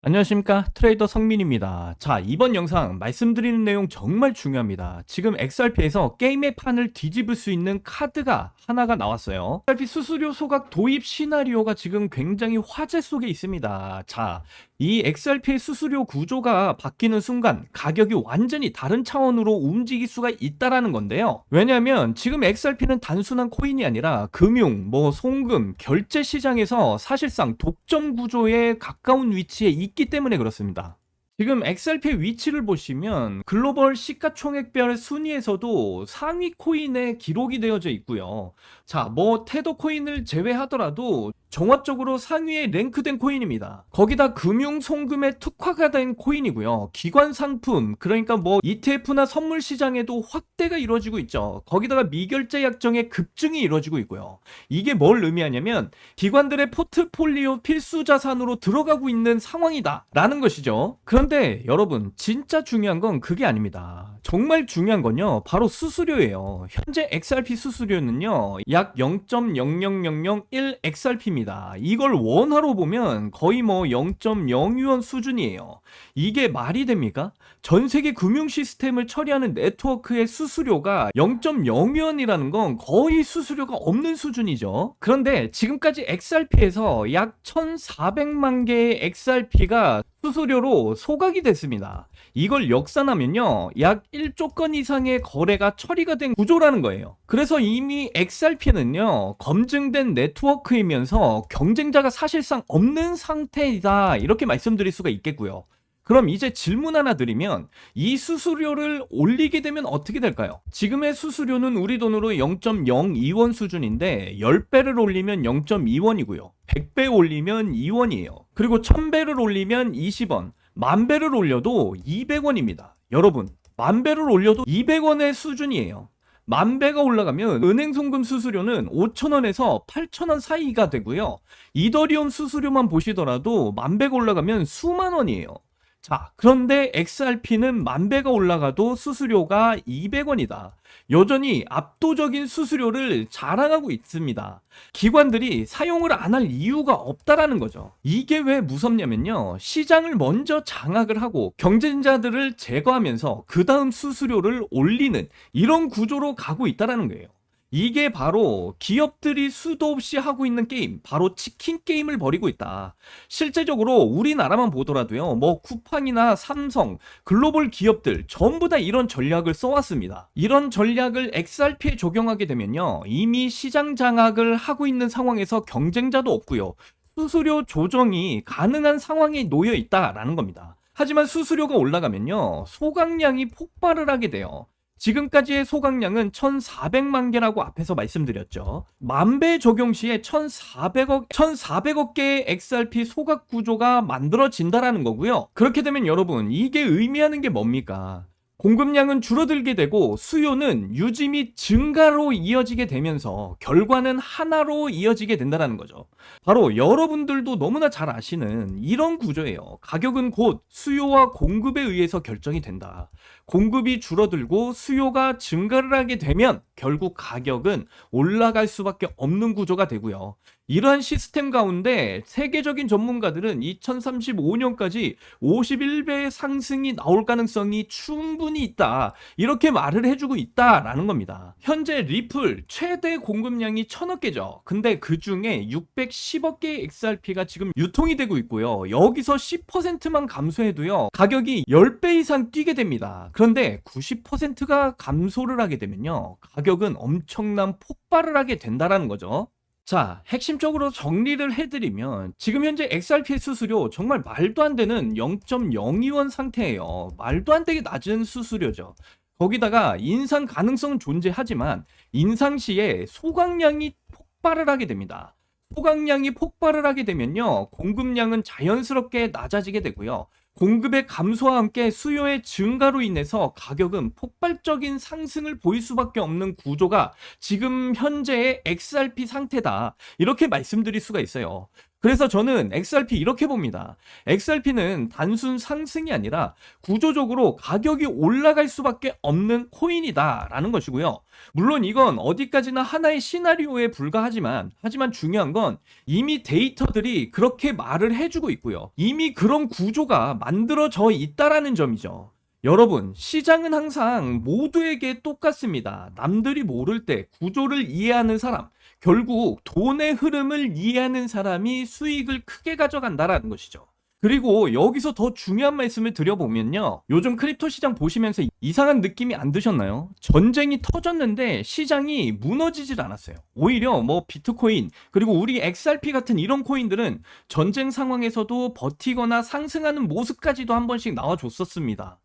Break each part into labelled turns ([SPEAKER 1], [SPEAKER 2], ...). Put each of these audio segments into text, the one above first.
[SPEAKER 1] 안녕하십니까, 트레이더 성민입니다. 자, 이번 영상 말씀드리는 내용 정말 중요합니다. 지금 XRP에서 게임의 판을 뒤집을 수 있는 카드가 하나가 나왔어요. XRP 수수료 소각 도입 시나리오가 지금 굉장히 화제 속에 있습니다. 자, 이 XRP의 수수료 구조가 바뀌는 순간 가격이 완전히 다른 차원으로 움직일 수가 있다라는 건데요. 왜냐하면 지금 XRP는 단순한 코인이 아니라 금융, 송금, 결제 시장에서 사실상 독점 구조에 가까운 위치에 있기 때문에 그렇습니다. 지금 XRP의 위치를 보시면 글로벌 시가총액별 순위에서도 상위 코인에 기록이 되어져 있고요. 자, 테더 코인을 제외하더라도 종합적으로 상위에 랭크된 코인입니다. 거기다 금융 송금에 특화가 된 코인이고요. 기관 상품, 그러니까 ETF나 선물 시장에도 확대가 이루어지고 있죠. 거기다가 미결제 약정의 급증이 이루어지고 있고요. 이게 뭘 의미하냐면 기관들의 포트폴리오 필수 자산으로 들어가고 있는 상황이다라는 것이죠. 그런데 여러분, 진짜 중요한 건 그게 아닙니다. 정말 중요한 건요, 바로 수수료예요. 현재 XRP 수수료는요, 약 0.00001 XRP입니다. 이걸 원화로 보면 거의 0.02원 수준이에요. 이게 말이 됩니까? 전 세계 금융 시스템을 처리하는 네트워크의 수수료가 0.02원이라는 건 거의 수수료가 없는 수준이죠. 그런데 지금까지 XRP에서 약 1,400만 개의 XRP가 수수료로 소각이 됐습니다. 이걸 역산하면요, 약 1조 건 이상의 거래가 처리가 된 구조라는 거예요. 그래서 이미 XRP는요, 검증된 네트워크이면서 경쟁자가 사실상 없는 상태이다, 이렇게 말씀드릴 수가 있겠고요. 그럼 이제 질문 하나 드리면, 이 수수료를 올리게 되면 어떻게 될까요? 지금의 수수료는 우리 돈으로 0.02원 수준인데 10배를 올리면 0.2원이고요. 100배 올리면 2원이에요. 그리고 1000배를 올리면 20원, 10,000배를 올려도 200원입니다. 여러분, 10,000배를 올려도 200원의 수준이에요. 10,000배가 올라가면 은행 송금 수수료는 5,000원에서 8,000원 사이가 되고요. 이더리움 수수료만 보시더라도 10,000배가 올라가면 수만 원이에요. 자, 그런데 XRP는 10,000배가 올라가도 수수료가 200원이다. 여전히 압도적인 수수료를 자랑하고 있습니다. 기관들이 사용을 안 할 이유가 없다라는 거죠. 이게 왜 무섭냐면요, 시장을 먼저 장악을 하고 경쟁자들을 제거하면서 그 다음 수수료를 올리는 이런 구조로 가고 있다라는 거예요. 이게 바로 기업들이 수도 없이 하고 있는 게임, 바로 치킨 게임을 벌이고 있다. 실제적으로 우리나라만 보더라도요, 쿠팡이나 삼성, 글로벌 기업들 전부 다 이런 전략을 써왔습니다. 이런 전략을 XRP에 적용하게 되면요, 이미 시장 장악을 하고 있는 상황에서 경쟁자도 없고요, 수수료 조정이 가능한 상황에 놓여 있다라는 겁니다. 하지만 수수료가 올라가면요, 소각량이 폭발을 하게 돼요. 지금까지의 소각량은 1,400만 개라고 앞에서 말씀드렸죠. 10,000배 적용 시에 1,400억 개의 XRP 소각 구조가 만들어진다라는 거고요. 그렇게 되면 여러분, 이게 의미하는 게 뭡니까? 공급량은 줄어들게 되고 수요는 유지 및 증가로 이어지게 되면서 결과는 하나로 이어지게 된다는 거죠. 바로 여러분들도 너무나 잘 아시는 이런 구조예요. 가격은 곧 수요와 공급에 의해서 결정이 된다. 공급이 줄어들고 수요가 증가를 하게 되면 결국 가격은 올라갈 수밖에 없는 구조가 되고요. 이러한 시스템 가운데 세계적인 전문가들은 2035년까지 51배의 상승이 나올 가능성이 충분히 있다, 이렇게 말을 해주고 있다라는 겁니다. 현재 리플 최대 공급량이 1,000억 개죠. 근데 그 중에 610억 개의 XRP가 지금 유통이 되고 있고요. 여기서 10%만 감소해도요, 가격이 10배 이상 뛰게 됩니다. 그런데 90%가 감소를 하게 되면요, 가격은 엄청난 폭발을 하게 된다라는 거죠. 자, 핵심적으로 정리를 해드리면 지금 현재 XRP 수수료 정말 말도 안 되는 0.02원 상태예요. 말도 안 되게 낮은 수수료죠. 거기다가 인상 가능성은 존재하지만 인상 시에 소각량이 폭발을 하게 됩니다. 소각량이 폭발을 하게 되면요, 공급량은 자연스럽게 낮아지게 되고요. 공급의 감소와 함께 수요의 증가로 인해서 가격은 폭발적인 상승을 보일 수밖에 없는 구조가 지금 현재의 XRP 상태다, 이렇게 말씀드릴 수가 있어요. 그래서 저는 XRP 이렇게 봅니다. XRP는 단순 상승이 아니라 구조적으로 가격이 올라갈 수밖에 없는 코인이다라는 것이고요. 물론 이건 어디까지나 하나의 시나리오에 불과하지만 중요한 건 이미 데이터들이 그렇게 말을 해주고 있고요. 이미 그런 구조가 만들어져 있다라는 점이죠. 여러분, 시장은 항상 모두에게 똑같습니다. 남들이 모를 때 구조를 이해하는 사람, 결국 돈의 흐름을 이해하는 사람이 수익을 크게 가져간다라는 것이죠. 그리고 여기서 더 중요한 말씀을 드려보면요. 요즘 크립토 시장 보시면서 이상한 느낌이 안 드셨나요? 전쟁이 터졌는데 시장이 무너지질 않았어요. 오히려 뭐 비트코인, 그리고 우리 XRP 같은 이런 코인들은 전쟁 상황에서도 버티거나 상승하는 모습까지도 한 번씩 나와줬었습니다.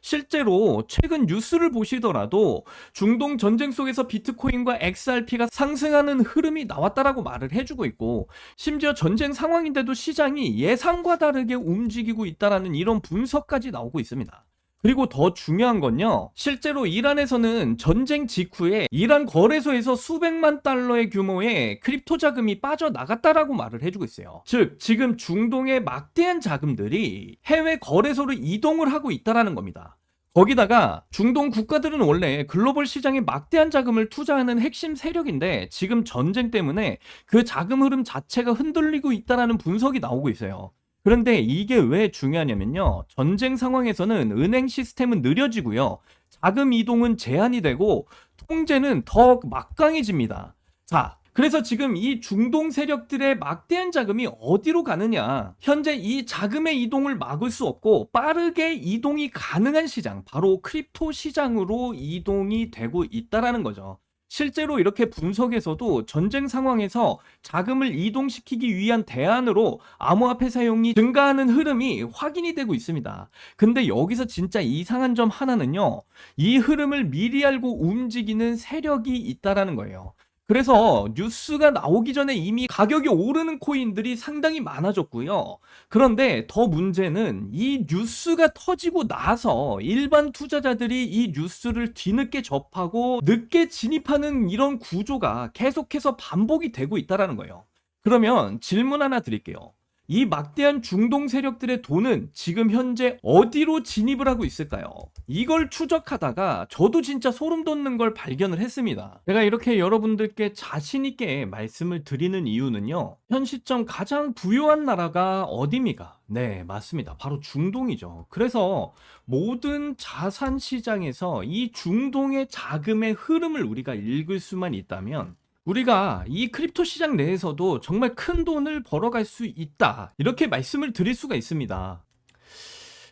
[SPEAKER 1] 실제로 최근 뉴스를 보시더라도 중동 전쟁 속에서 비트코인과 XRP가 상승하는 흐름이 나왔다라고 말을 해주고 있고, 심지어 전쟁 상황인데도 시장이 예상과 다르게 움직이고 있다라는 이런 분석까지 나오고 있습니다. 그리고 더 중요한 건요, 실제로 이란에서는 전쟁 직후에 이란 거래소에서 수백만 달러의 규모의 크립토 자금이 빠져나갔다라고 말을 해주고 있어요. 즉, 지금 중동의 막대한 자금들이 해외 거래소로 이동을 하고 있다라는 겁니다. 거기다가 중동 국가들은 원래 글로벌 시장에 막대한 자금을 투자하는 핵심 세력인데, 지금 전쟁 때문에 그 자금 흐름 자체가 흔들리고 있다라는 분석이 나오고 있어요. 그런데 이게 왜 중요하냐면요. 전쟁 상황에서는 은행 시스템은 느려지고요. 자금 이동은 제한이 되고 통제는 더 막강해집니다. 자, 그래서 지금 이 중동 세력들의 막대한 자금이 어디로 가느냐. 현재 이 자금의 이동을 막을 수 없고 빠르게 이동이 가능한 시장, 바로 크립토 시장으로 이동이 되고 있다라는 거죠. 실제로 이렇게 분석에서도 전쟁 상황에서 자금을 이동시키기 위한 대안으로 암호화폐 사용이 증가하는 흐름이 확인이 되고 있습니다. 근데 여기서 진짜 이상한 점 하나는요, 이 흐름을 미리 알고 움직이는 세력이 있다라는 거예요. 그래서 뉴스가 나오기 전에 이미 가격이 오르는 코인들이 상당히 많아졌고요. 그런데 더 문제는 이 뉴스가 터지고 나서 일반 투자자들이 이 뉴스를 뒤늦게 접하고 늦게 진입하는 이런 구조가 계속해서 반복이 되고 있다는 거예요. 그러면 질문 하나 드릴게요. 이 막대한 중동 세력들의 돈은 지금 현재 어디로 진입을 하고 있을까요? 이걸 추적하다가 저도 진짜 소름 돋는 걸 발견을 했습니다. 제가 이렇게 여러분들께 자신 있게 말씀을 드리는 이유는요, 현 시점 가장 부유한 나라가 어디입니까? 네, 맞습니다. 바로 중동이죠. 그래서 모든 자산 시장에서 이 중동의 자금의 흐름을 우리가 읽을 수만 있다면 우리가 이 크립토 시장 내에서도 정말 큰 돈을 벌어갈 수 있다, 이렇게 말씀을 드릴 수가 있습니다.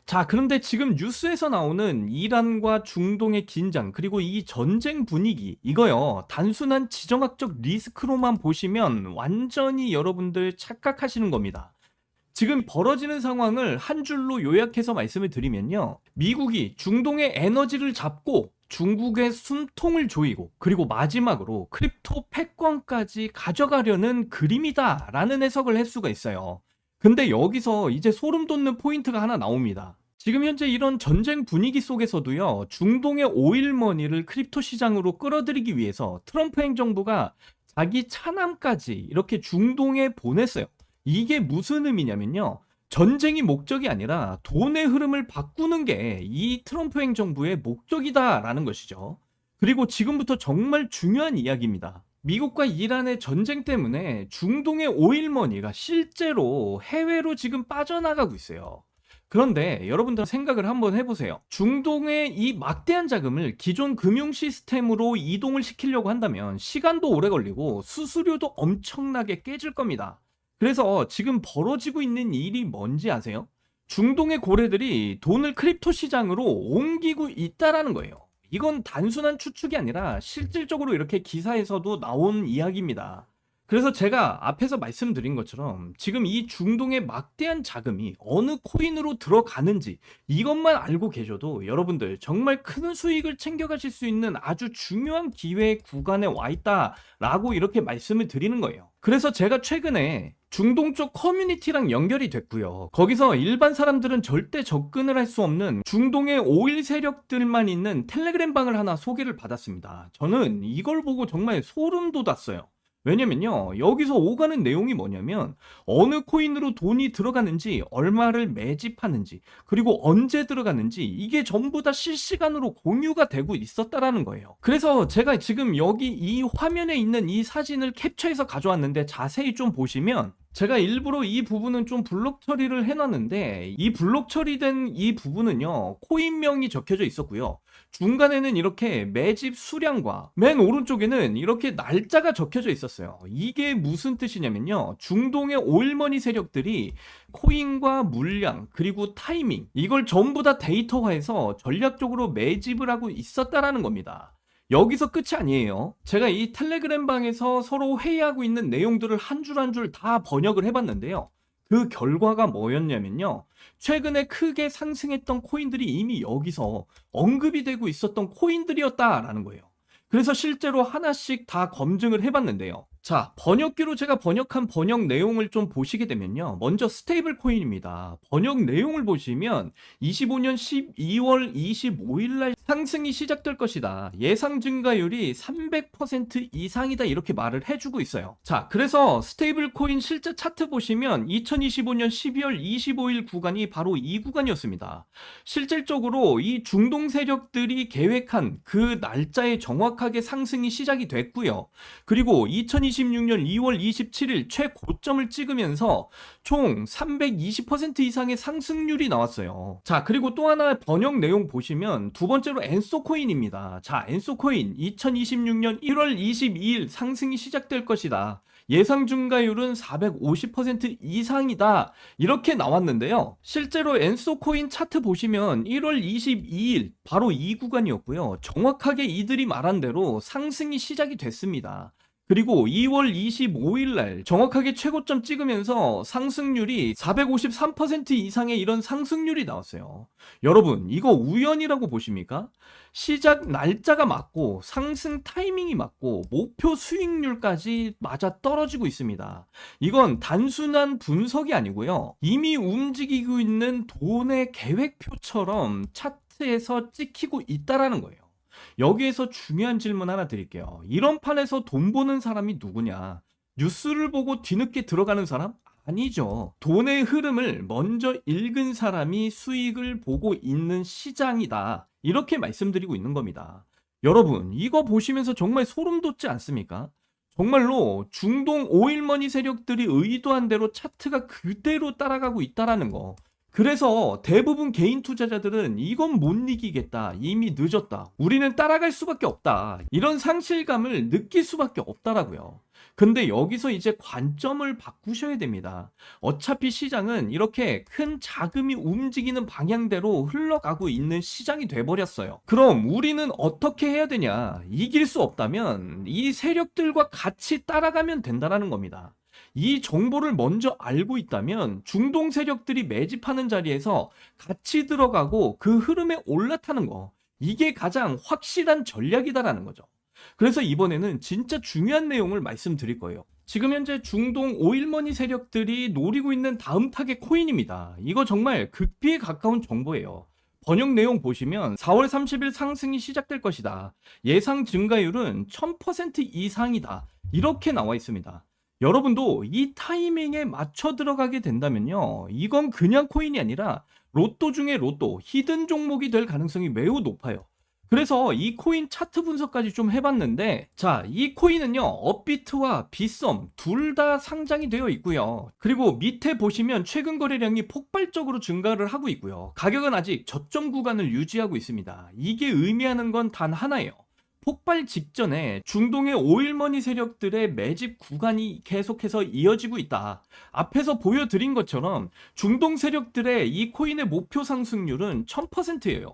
[SPEAKER 1] 자, 그런데 지금 뉴스에서 나오는 이란과 중동의 긴장, 그리고 이 전쟁 분위기, 이거요, 단순한 지정학적 리스크로만 보시면 완전히 여러분들 착각하시는 겁니다. 지금 벌어지는 상황을 한 줄로 요약해서 말씀을 드리면요, 미국이 중동의 에너지를 잡고 중국의 숨통을 조이고, 그리고 마지막으로 크립토 패권까지 가져가려는 그림이다 라는 해석을 할 수가 있어요. 근데 여기서 이제 소름 돋는 포인트가 하나 나옵니다. 지금 현재 이런 전쟁 분위기 속에서도요, 중동의 오일머니를 크립토 시장으로 끌어들이기 위해서 트럼프 행정부가 자기 차남까지 이렇게 중동에 보냈어요. 이게 무슨 의미냐면요, 전쟁이 목적이 아니라 돈의 흐름을 바꾸는 게 이 트럼프 행정부의 목적이다라는 것이죠. 그리고 지금부터 정말 중요한 이야기입니다. 미국과 이란의 전쟁 때문에 중동의 오일머니가 실제로 해외로 지금 빠져나가고 있어요. 그런데 여러분들 생각을 한번 해보세요. 중동의 이 막대한 자금을 기존 금융 시스템으로 이동을 시키려고 한다면 시간도 오래 걸리고 수수료도 엄청나게 깨질 겁니다. 그래서 지금 벌어지고 있는 일이 뭔지 아세요? 중동의 고래들이 돈을 크립토 시장으로 옮기고 있다라는 거예요. 이건 단순한 추측이 아니라 실질적으로 이렇게 기사에서도 나온 이야기입니다. 그래서 제가 앞에서 말씀드린 것처럼 지금 이 중동의 막대한 자금이 어느 코인으로 들어가는지 이것만 알고 계셔도 여러분들 정말 큰 수익을 챙겨가실 수 있는 아주 중요한 기회 구간에 와 있다라고 이렇게 말씀을 드리는 거예요. 그래서 제가 최근에 중동 쪽 커뮤니티랑 연결이 됐고요. 거기서 일반 사람들은 절대 접근을 할 수 없는 중동의 오일 세력들만 있는 텔레그램 방을 하나 소개를 받았습니다. 저는 이걸 보고 정말 소름 돋았어요. 왜냐면요, 여기서 오가는 내용이 뭐냐면 어느 코인으로 돈이 들어가는지, 얼마를 매집하는지, 그리고 언제 들어가는지 이게 전부 다 실시간으로 공유가 되고 있었다라는 거예요. 그래서 제가 지금 여기 이 화면에 있는 이 사진을 캡처해서 가져왔는데 자세히 좀 보시면, 제가 일부러 이 부분은 좀 블록 처리를 해놨는데, 이 블록 처리된 이 부분은요, 코인명이 적혀져 있었고요. 중간에는 이렇게 매집 수량과 맨 오른쪽에는 이렇게 날짜가 적혀져 있었어요. 이게 무슨 뜻이냐면요, 중동의 오일머니 세력들이 코인과 물량 그리고 타이밍, 이걸 전부 다 데이터화해서 전략적으로 매집을 하고 있었다라는 겁니다. 여기서 끝이 아니에요. 제가 이 텔레그램 방에서 서로 회의하고 있는 내용들을 한 줄 한 줄 다 번역을 해봤는데요. 그 결과가 뭐였냐면요, 최근에 크게 상승했던 코인들이 이미 여기서 언급이 되고 있었던 코인들이었다라는 거예요. 그래서 실제로 하나씩 다 검증을 해봤는데요. 자, 번역기로 제가 번역한 번역 내용을 좀 보시게 되면요, 먼저 스테이블 코인입니다. 번역 내용을 보시면 25년 12월 25일 날 상승이 시작될 것이다, 예상 증가율이 300% 이상이다, 이렇게 말을 해주고 있어요. 자, 그래서 스테이블 코인 실제 차트 보시면 2025년 12월 25일 구간이 바로 이 구간이었습니다. 실질적으로 이 중동 세력들이 계획한 그 날짜에 정확하게 상승이 시작이 됐고요. 그리고 2026년 2월 27일 최고점을 찍으면서 총 320% 이상의 상승률이 나왔어요. 자, 그리고 또 하나 번역 내용 보시면 두 번째로 엔소 코인입니다. 자, 엔소 코인 2026년 1월 22일 상승이 시작될 것이다, 예상 증가율은 450% 이상이다, 이렇게 나왔는데요. 실제로 엔소 코인 차트 보시면 1월 22일 바로 이 구간이었고요. 정확하게 이들이 말한 대로 상승이 시작이 됐습니다. 그리고 2월 25일 날 정확하게 최고점 찍으면서 상승률이 453% 이상의 이런 상승률이 나왔어요. 여러분, 이거 우연이라고 보십니까? 시작 날짜가 맞고 상승 타이밍이 맞고 목표 수익률까지 맞아 떨어지고 있습니다. 이건 단순한 분석이 아니고요, 이미 움직이고 있는 돈의 계획표처럼 차트에서 찍히고 있다라는 거예요. 여기에서 중요한 질문 하나 드릴게요. 이런 판에서 돈 버는 사람이 누구냐? 뉴스를 보고 뒤늦게 들어가는 사람? 아니죠. 돈의 흐름을 먼저 읽은 사람이 수익을 보고 있는 시장이다, 이렇게 말씀드리고 있는 겁니다. 여러분, 이거 보시면서 정말 소름 돋지 않습니까? 정말로 중동 오일머니 세력들이 의도한 대로 차트가 그대로 따라가고 있다라는 거. 그래서 대부분 개인 투자자들은 이건 못 이기겠다, 이미 늦었다, 우리는 따라갈 수밖에 없다, 이런 상실감을 느낄 수밖에 없다라고요. 근데 여기서 이제 관점을 바꾸셔야 됩니다. 어차피 시장은 이렇게 큰 자금이 움직이는 방향대로 흘러가고 있는 시장이 돼버렸어요. 그럼 우리는 어떻게 해야 되냐? 이길 수 없다면 이 세력들과 같이 따라가면 된다는 겁니다. 이 정보를 먼저 알고 있다면 중동 세력들이 매집하는 자리에서 같이 들어가고 그 흐름에 올라타는 거, 이게 가장 확실한 전략이다라는 거죠. 그래서 이번에는 진짜 중요한 내용을 말씀드릴 거예요. 지금 현재 중동 오일머니 세력들이 노리고 있는 다음 타겟 코인입니다. 이거 정말 극비에 가까운 정보예요. 번역 내용 보시면 4월 30일 상승이 시작될 것이다, 예상 증가율은 1000% 이상이다, 이렇게 나와 있습니다. 여러분도 이 타이밍에 맞춰 들어가게 된다면요, 이건 그냥 코인이 아니라 로또 중에 로또, 히든 종목이 될 가능성이 매우 높아요. 그래서 이 코인 차트 분석까지 좀 해봤는데, 자, 이 코인은요, 업비트와 빗썸 둘 다 상장이 되어 있고요. 그리고 밑에 보시면 최근 거래량이 폭발적으로 증가를 하고 있고요. 가격은 아직 저점 구간을 유지하고 있습니다. 이게 의미하는 건 단 하나예요. 폭발 직전에 중동의 오일머니 세력들의 매집 구간이 계속해서 이어지고 있다. 앞에서 보여드린 것처럼 중동 세력들의 이 코인의 목표 상승률은 1000%예요.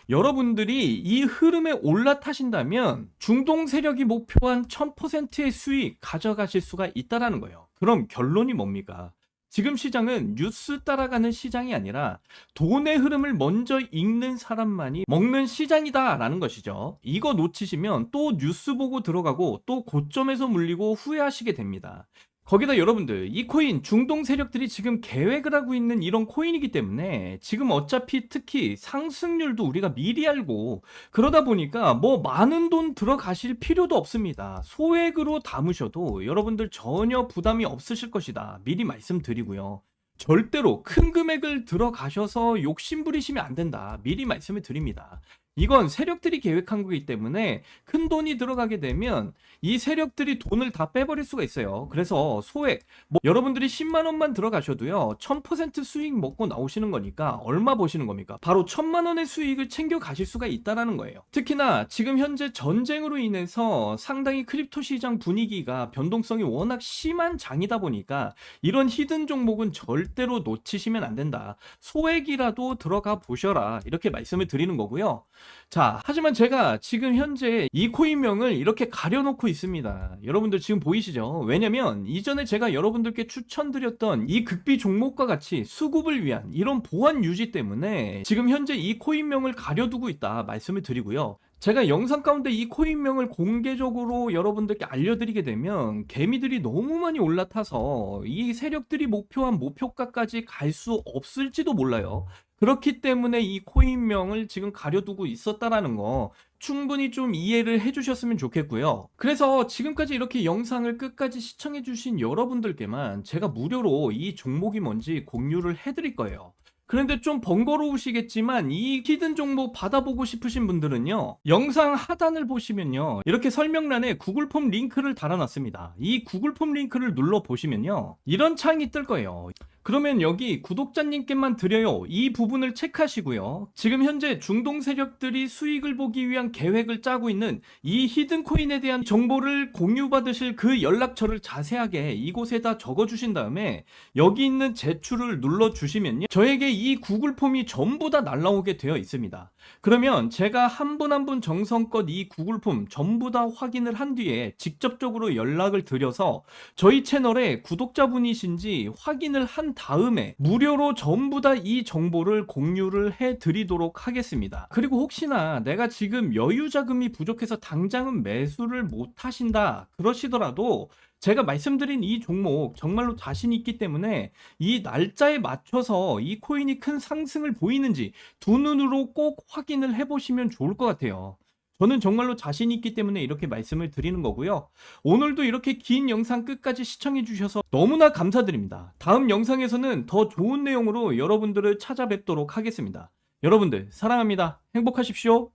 [SPEAKER 1] 여러분들이 이 흐름에 올라타신다면 중동 세력이 목표한 1000%의 수익 가져가실 수가 있다는 거예요. 그럼 결론이 뭡니까? 지금 시장은 뉴스 따라가는 시장이 아니라 돈의 흐름을 먼저 읽는 사람만이 먹는 시장이다라는 것이죠. 이거 놓치시면 또 뉴스 보고 들어가고 또 고점에서 물리고 후회하시게 됩니다. 거기다 여러분들, 이 코인 중동 세력들이 지금 계획을 하고 있는 이런 코인이기 때문에 지금 어차피 특히 상승률도 우리가 미리 알고, 그러다 보니까 뭐 많은 돈 들어가실 필요도 없습니다. 소액으로 담으셔도 여러분들 전혀 부담이 없으실 것이다. 미리 말씀드리고요. 절대로 큰 금액을 들어가셔서 욕심 부리시면 안 된다. 미리 말씀을 드립니다. 이건 세력들이 계획한 거기 때문에 큰 돈이 들어가게 되면 이 세력들이 돈을 다 빼버릴 수가 있어요. 그래서 소액, 뭐 여러분들이 10만 원만 들어가셔도요, 1000% 수익 먹고 나오시는 거니까 얼마 보시는 겁니까? 바로 1000만 원의 수익을 챙겨 가실 수가 있다라는 거예요. 특히나 지금 현재 전쟁으로 인해서 상당히 크립토 시장 분위기가 변동성이 워낙 심한 장이다 보니까 이런 히든 종목은 절대로 놓치시면 안 된다. 소액이라도 들어가 보셔라. 이렇게 말씀을 드리는 거고요. 자, 하지만 제가 지금 현재 이 코인명을 이렇게 가려놓고 있습니다. 여러분들 지금 보이시죠? 왜냐면 이전에 제가 여러분들께 추천드렸던 이 극비 종목과 같이 수급을 위한 이런 보안 유지 때문에 지금 현재 이 코인명을 가려두고 있다 말씀을 드리고요. 제가 영상 가운데 이 코인명을 공개적으로 여러분들께 알려드리게 되면 개미들이 너무 많이 올라타서 이 세력들이 목표한 목표가까지 갈 수 없을지도 몰라요. 그렇기 때문에 이 코인명을 지금 가려두고 있었다라는 거 충분히 좀 이해를 해주셨으면 좋겠고요. 그래서 지금까지 이렇게 영상을 끝까지 시청해주신 여러분들께만 제가 무료로 이 종목이 뭔지 공유를 해드릴 거예요. 그런데 좀 번거로우시겠지만 이 히든 종목 받아보고 싶으신 분들은요, 영상 하단을 보시면요, 이렇게 설명란에 구글 폼 링크를 달아놨습니다. 이 구글 폼 링크를 눌러 보시면요, 이런 창이 뜰 거예요. 그러면 여기 구독자님께만 드려요, 이 부분을 체크하시고요. 지금 현재 중동 세력들이 수익을 보기 위한 계획을 짜고 있는 이 히든 코인에 대한 정보를 공유받으실 그 연락처를 자세하게 이곳에다 적어주신 다음에 여기 있는 제출을 눌러주시면요, 저에게 이 구글 폼이 전부 다 날라오게 되어 있습니다. 그러면 제가 한 분 한 분 정성껏 이 구글 폼 전부 다 확인을 한 뒤에 직접적으로 연락을 드려서 저희 채널에 구독자분이신지 확인을 한 다음에 무료로 전부 다 이 정보를 공유를 해 드리도록 하겠습니다. 그리고 혹시나 내가 지금 여유 자금이 부족해서 당장은 매수를 못 하신다 그러시더라도 제가 말씀드린 이 종목 정말로 자신 있기 때문에 이 날짜에 맞춰서 이 코인이 큰 상승을 보이는지 두 눈으로 꼭 확인을 해보시면 좋을 것 같아요. 저는 정말로 자신 있기 때문에 이렇게 말씀을 드리는 거고요. 오늘도 이렇게 긴 영상 끝까지 시청해 주셔서 너무나 감사드립니다. 다음 영상에서는 더 좋은 내용으로 여러분들을 찾아뵙도록 하겠습니다. 여러분들 사랑합니다. 행복하십시오.